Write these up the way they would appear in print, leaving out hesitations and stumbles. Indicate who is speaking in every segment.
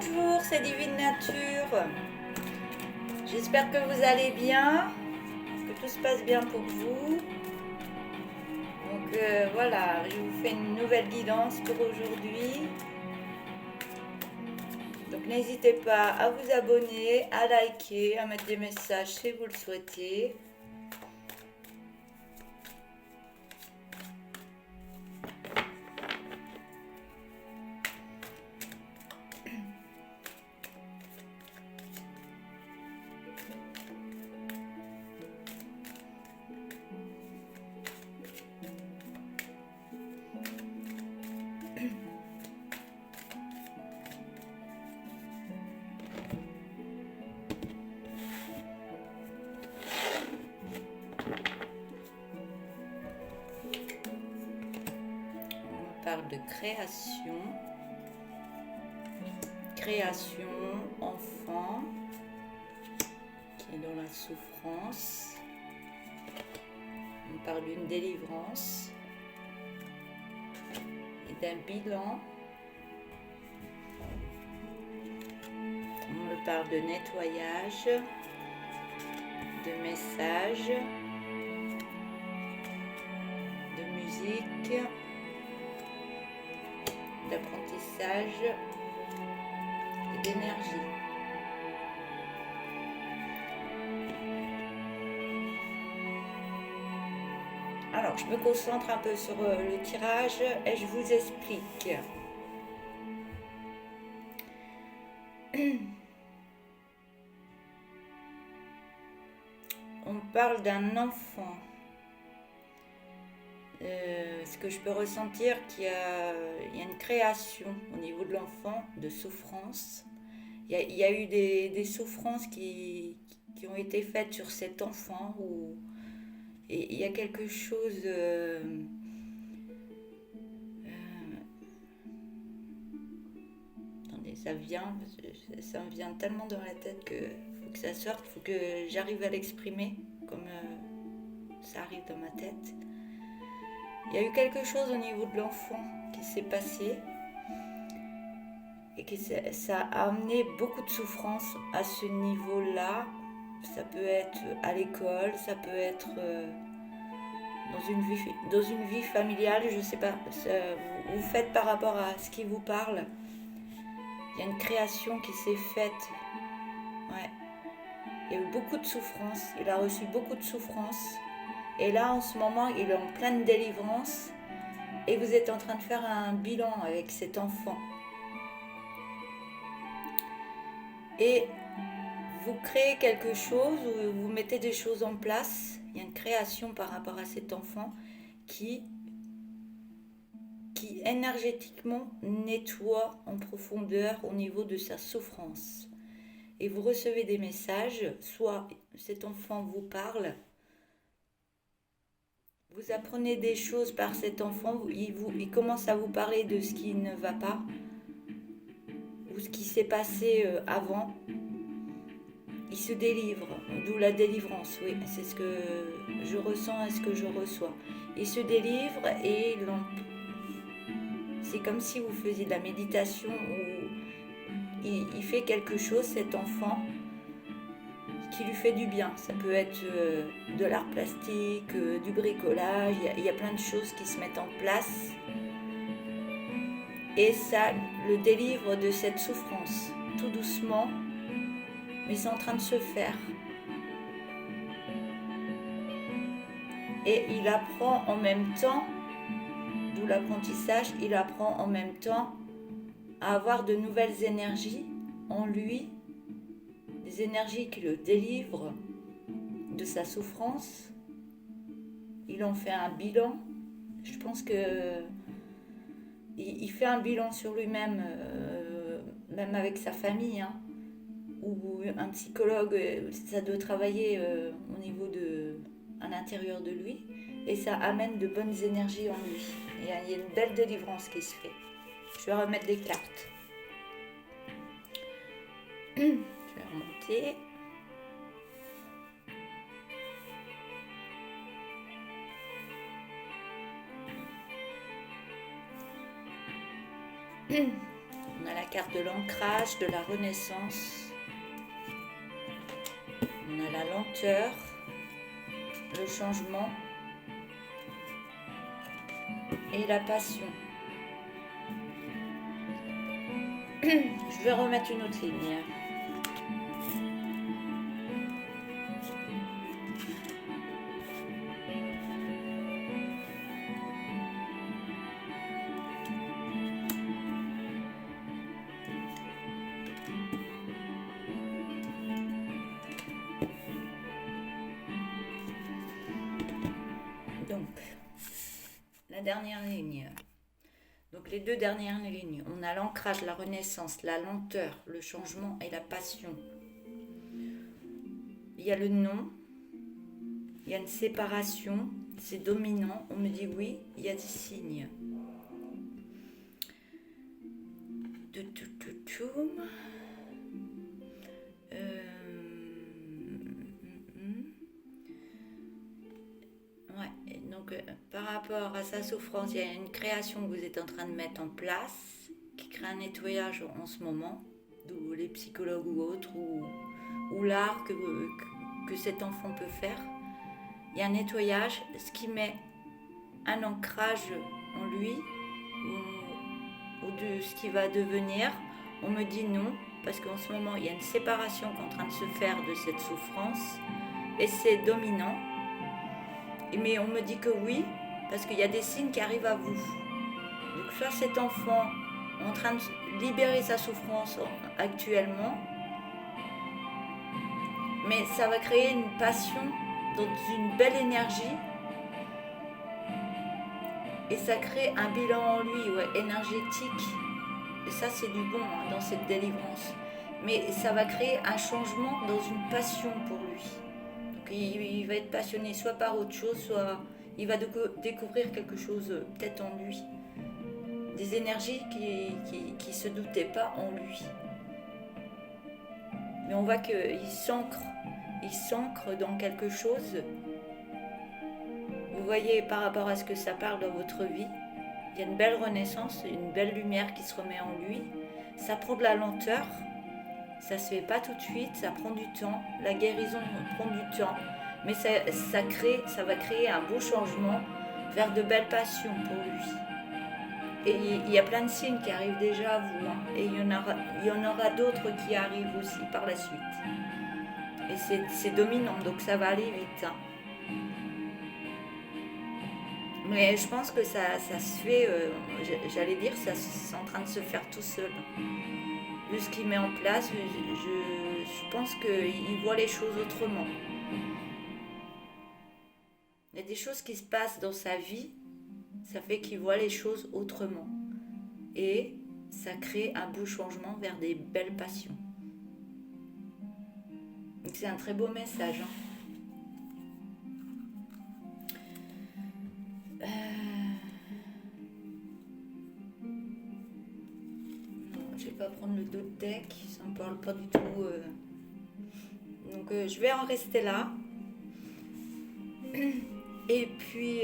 Speaker 1: Bonjour, c'est Divine Nature. J'espère que vous allez bien, que tout se passe bien pour vous. Donc voilà, je vous fais une nouvelle guidance pour aujourd'hui. Donc n'hésitez pas à vous abonner, à liker, à mettre des messages si vous le souhaitez. On parle de création, enfant qui est dans la souffrance. On parle d'une délivrance et d'un bilan. On parle de nettoyage, de messages, de musique, d'apprentissage et d'énergie. Alors, je me concentre un peu sur le tirage et je vous explique. On parle d'un enfant. Ce que je peux ressentir qu'il y a une création au niveau de l'enfant, de souffrance. Il y a eu des souffrances qui ont été faites sur cet enfant. Et il y a quelque chose... attendez, ça me vient tellement dans la tête que faut que ça sorte, faut que j'arrive à l'exprimer comme ça arrive dans ma tête. Il y a eu quelque chose au niveau de l'enfant qui s'est passé et que ça a amené beaucoup de souffrance à ce niveau-là. Ça peut être à l'école, ça peut être dans une vie familiale, je ne sais pas. Vous faites par rapport à ce qui vous parle. Il y a une création qui s'est faite. Ouais. Il y a eu beaucoup de souffrance. Il a reçu beaucoup de souffrance. Et là, en ce moment, il est en pleine délivrance. Et vous êtes en train de faire un bilan avec cet enfant. Et vous créez quelque chose, ou vous mettez des choses en place. Il y a une création par rapport à cet enfant qui énergétiquement nettoie en profondeur au niveau de sa souffrance. Et vous recevez des messages, soit cet enfant vous parle, vous apprenez des choses par cet enfant, il commence à vous parler de ce qui ne va pas, ou ce qui s'est passé avant. Il se délivre, d'où la délivrance, oui, c'est ce que je ressens et ce que je reçois. Il se délivre et c'est comme si vous faisiez de la méditation où il fait quelque chose, cet enfant, qui lui fait du bien. Ça peut être de l'art plastique, du bricolage, il y a plein de choses qui se mettent en place. Et ça le délivre de cette souffrance, tout doucement, mais c'est en train de se faire. Et il apprend en même temps, d'où l'apprentissage, il apprend en même temps à avoir de nouvelles énergies en lui, des énergies qui le délivrent de sa souffrance. Il en fait un bilan. Je pense que il fait un bilan sur lui-même, même avec sa famille, hein, ou un psychologue, ça doit travailler au niveau à l'intérieur de lui, et ça amène de bonnes énergies en lui. Il y a une belle délivrance qui se fait. Je vais remettre des cartes. Je vais remonter. On a la carte de l'ancrage, de la renaissance. On a la lenteur, le changement et la passion. Je vais remettre une autre ligne. Donc, la dernière ligne. Donc les deux dernières lignes, on a l'ancrage, la renaissance, la lenteur, le changement et la passion. Il y a le non, il y a une séparation, c'est dominant, on me dit oui, il y a des signes. Par rapport à sa souffrance, il y a une création que vous êtes en train de mettre en place, qui crée un nettoyage en ce moment, d'où les psychologues ou autres, ou l'art que cet enfant peut faire. Il y a un nettoyage, ce qui met un ancrage en lui, ou de ce qui va devenir. On me dit non, parce qu'en ce moment, il y a une séparation qui est en train de se faire de cette souffrance, et c'est dominant. Mais on me dit que oui, parce qu'il y a des signes qui arrivent à vous. Donc soit cet enfant est en train de libérer sa souffrance actuellement, mais ça va créer une passion dans une belle énergie, et ça crée un bilan en lui, énergétique. Et ça, c'est du bon dans cette délivrance. Mais ça va créer un changement dans une passion pour lui. Il va être passionné soit par autre chose, soit il va découvrir quelque chose peut-être en lui. Des énergies qui se doutaient pas en lui. Mais on voit qu'il s'ancre dans quelque chose. Vous voyez par rapport à ce que ça parle dans votre vie, il y a une belle renaissance, une belle lumière qui se remet en lui. Ça prend de la lenteur. Ça ne se fait pas tout de suite, ça prend du temps, la guérison prend du temps, mais ça va créer un beau changement vers de belles passions pour lui. Et il y a plein de signes qui arrivent déjà à vous, et il y en aura d'autres qui arrivent aussi par la suite. Et c'est dominant, donc ça va aller vite. Mais je pense que ça se fait, j'allais dire, c'est en train de se faire tout seul. De ce qu'il met en place, je pense qu'il voit les choses autrement. Il y a des choses qui se passent dans sa vie, ça fait qu'il voit les choses autrement. Et ça crée un beau changement vers des belles passions. Donc c'est un très beau message. Je vais pas prendre le dos de deck, ça me parle pas du tout. Donc je vais en rester là. Et puis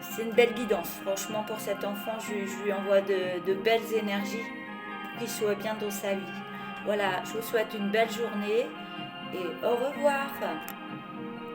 Speaker 1: c'est une belle guidance. Franchement, pour cet enfant, je lui envoie de belles énergies pour qu'il soit bien dans sa vie. Voilà, je vous souhaite une belle journée et au revoir.